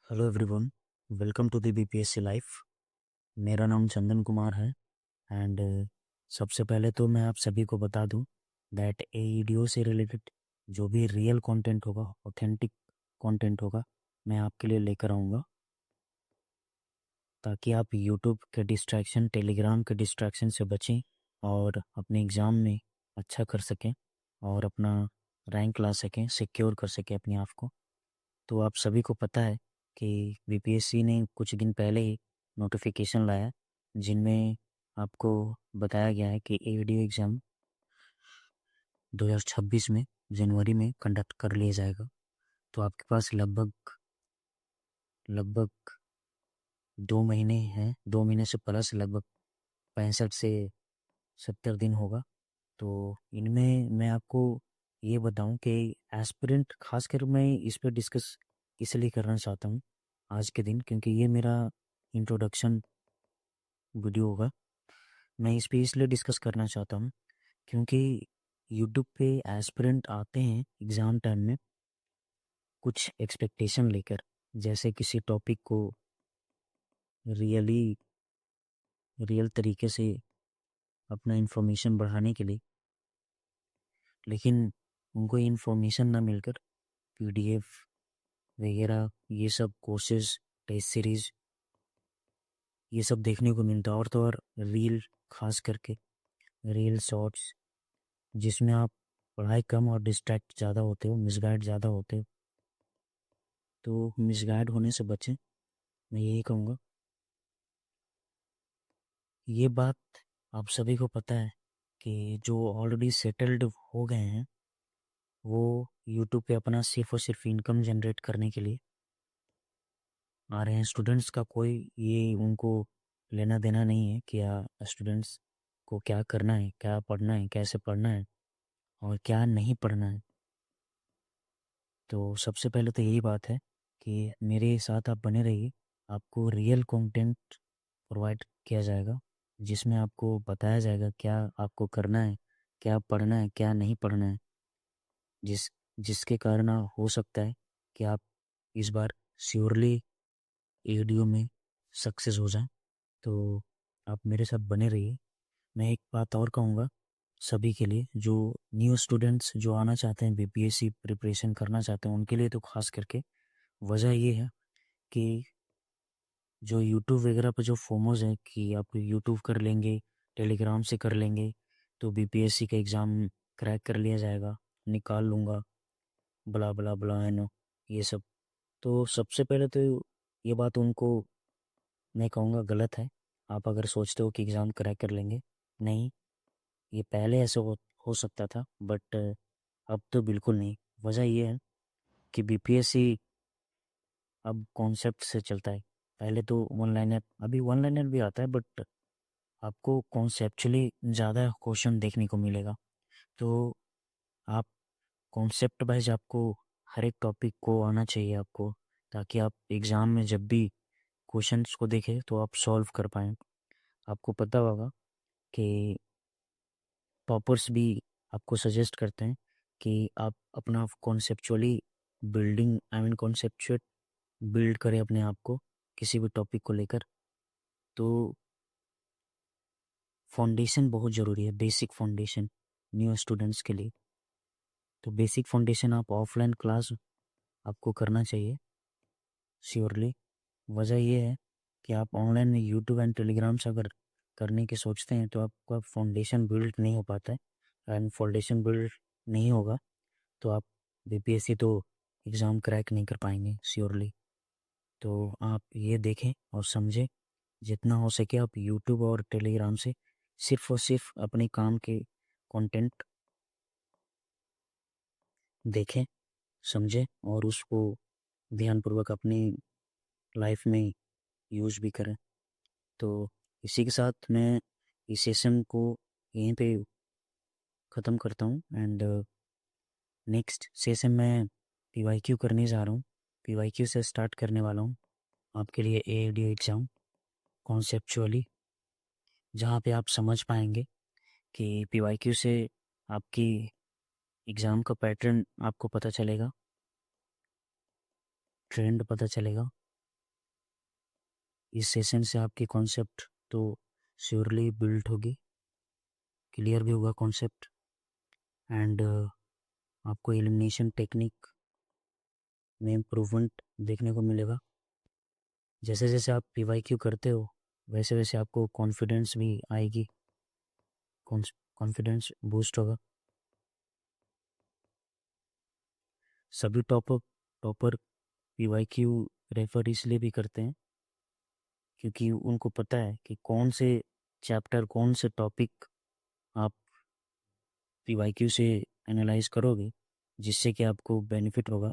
Hello everyone, welcome to the BPSC life. मेरा नाम चंदन कुमार है एंड सबसे पहले तो मैं आप सभी को बता दूं दैट एईडीओ से रिलेटेड जो भी रियल कंटेंट होगा, ऑथेंटिक कंटेंट होगा, मैं आपके लिए लेकर आऊँगा ताकि आप यूट्यूब के डिस्ट्रैक्शन, टेलीग्राम के डिस्ट्रैक्शन से बचें और अपने एग्ज़ाम में अच्छा कर सकें और अपना रैंक ला सकें, सिक्योर कर सकें अपने आप को। तो आप सभी को पता है कि बीपीएससी ने कुछ दिन पहले ही नोटिफिकेशन लाया जिनमें आपको बताया गया है कि एईडी एग्ज़ाम 2026 में जनवरी में कंडक्ट कर लिया जाएगा। तो आपके पास लगभग लगभग 2 महीने हैं, 2 महीने से प्लस, लगभग 65 से 70 दिन होगा। तो इनमें मैं आपको ये बताऊं कि एस्पिरेंट, खासकर मैं इस पर डिस्कस इसलिए करना चाहता हूँ आज के दिन क्योंकि ये मेरा इंट्रोडक्शन वीडियो होगा। मैं इस पे इसलिए डिस्कस करना चाहता हूँ क्योंकि यूट्यूब पे एस्पिरेंट आते हैं एग्ज़ाम टाइम में कुछ एक्सपेक्टेशन लेकर, जैसे किसी टॉपिक को रियली रियल तरीके से अपना इन्फॉर्मेशन बढ़ाने के लिए, लेकिन उनको इन्फॉर्मेशन ना मिलकर पीडीएफ वगैरह, ये सब कोर्सेज, टेस्ट सीरीज, ये सब देखने को मिलता है। और तो और रील, खास करके रील शॉर्ट्स, जिसमें आप पढ़ाई कम और डिस्ट्रैक्ट ज़्यादा होते हो, मिसगाइड ज़्यादा होते हो। तो मिसगाइड होने से बचें, मैं यही कहूँगा। ये बात आप सभी को पता है कि जो ऑलरेडी सेटल्ड हो गए हैं वो यूट्यूब पे अपना सिर्फ और सिर्फ इनकम जनरेट करने के लिए आ रहे हैं। स्टूडेंट्स का कोई ये उनको लेना देना नहीं है कि स्टूडेंट्स को क्या करना है, क्या पढ़ना है, कैसे पढ़ना है और क्या नहीं पढ़ना है। तो सबसे पहले तो यही बात है कि मेरे साथ आप बने रहिए। आपको रियल कंटेंट प्रोवाइड किया जाएगा जिसमें आपको बताया जाएगा क्या आपको करना है, क्या पढ़ना है, क्या नहीं पढ़ना है, जिसके कारण हो सकता है कि आप इस बार श्योरली एडीओ में सक्सेस हो जाएं। तो आप मेरे साथ बने रहिए। मैं एक बात और कहूँगा सभी के लिए, जो न्यू स्टूडेंट्स जो आना चाहते हैं, बीपीएससी प्रिपरेशन करना चाहते हैं, उनके लिए तो खास करके वजह ये है कि जो यूट्यूब वगैरह पर जो फोमोज है कि आप यूट्यूब कर लेंगे, टेलीग्राम से कर लेंगे तो बीपीएससी का एग्ज़ाम क्रैक कर लिया जाएगा, निकाल लूँगा, बला बला बला है ना, ये सब। तो सबसे पहले तो ये बात उनको मैं कहूँगा गलत है। आप अगर सोचते हो कि एग्ज़ाम क्रैक कर लेंगे, नहीं, ये पहले ऐसे हो सकता था बट अब तो बिल्कुल नहीं। वजह ये है कि बीपीएससी अब कॉन्सेप्ट से चलता है। पहले तो वन लाइनर, अभी वन लाइनर भी आता है बट आपको कॉन्सेप्चुअली ज़्यादा क्वेश्चन देखने को मिलेगा। तो आप कॉन्सेप्ट वाइज आपको हर एक टॉपिक को आना चाहिए आपको, ताकि आप एग्ज़ाम में जब भी क्वेश्चंस को देखें तो आप सॉल्व कर पाएँ। आपको पता होगा कि टॉपर्स भी आपको सजेस्ट करते हैं कि आप अपना conceptually building, I mean conceptual build करें अपने आप को किसी भी टॉपिक को लेकर। तो फाउंडेशन बहुत ज़रूरी है, बेसिक फाउंडेशन न्यू स्टूडेंट्स के लिए। तो बेसिक फाउंडेशन आप ऑफलाइन क्लास आपको करना चाहिए श्योरली। वजह ये है कि आप ऑनलाइन में यूट्यूब एंड टेलीग्राम से अगर करने की सोचते हैं तो आपका फाउंडेशन बिल्ड नहीं हो पाता है। एंड फाउंडेशन बिल्ड नहीं होगा तो आप बीपीएससी तो एग्ज़ाम क्रैक नहीं कर पाएंगे श्योरली। तो आप ये देखें और समझें, जितना हो सके आप यूट्यूब और टेलीग्राम से सिर्फ और सिर्फ अपने काम के कंटेंट देखें, समझें और उसको ध्यानपूर्वक अपनी लाइफ में यूज भी करें। तो इसी के साथ मैं इस सेशन को यहीं पे ख़त्म करता हूँ एंड नेक्स्ट सेशन में पीवाईक्यू करने जा रहा हूँ। पीवाईक्यू से स्टार्ट करने वाला हूँ आपके लिए एएडी एग्ज़ाम कॉन्सेप्चुअली, जहाँ पे आप समझ पाएंगे कि पीवाईक्यू से आपकी एग्ज़ाम का पैटर्न आपको पता चलेगा, ट्रेंड पता चलेगा इस सेशन से आपकी कॉन्सेप्ट तो श्योरली बिल्ड होगी, क्लियर भी होगा कॉन्सेप्ट, एंड आपको एलिमिनेशन टेक्निक में इम्प्रूवमेंट देखने को मिलेगा। जैसे जैसे आप पीवाईक्यू करते हो वैसे वैसे आपको कॉन्फिडेंस भी आएगी, कॉन्फिडेंस बूस्ट होगा। सभी टॉपर पीवाईक्यू रेफर इसलिए भी करते हैं क्योंकि उनको पता है कि कौन से चैप्टर कौन से टॉपिक आप पीवाईक्यू से एनालाइज करोगे जिससे कि आपको बेनिफिट होगा।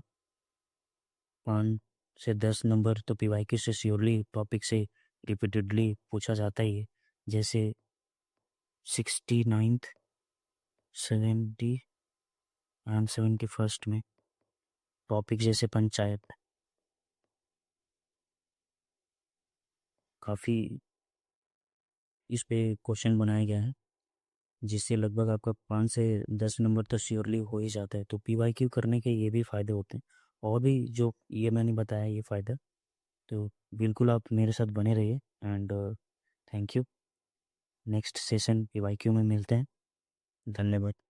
5 से 10 नंबर तो पीवाईक्यू से श्योरली टॉपिक से रिपीटेडली पूछा जाता ही है, जैसे 69th 70 एंड 71st में टॉपिक जैसे पंचायत काफ़ी इस पे क्वेश्चन बनाया गया है जिससे लगभग आपका 5 से 10 नंबर तो श्योरली हो ही जाता है। तो पीवाईक्यू करने के ये भी फ़ायदे होते हैं, और भी जो ये मैंने बताया ये फ़ायदा। तो बिल्कुल आप मेरे साथ बने रहिए, and thank you. Next session PYQ में मिलते हैं। धन्यवाद।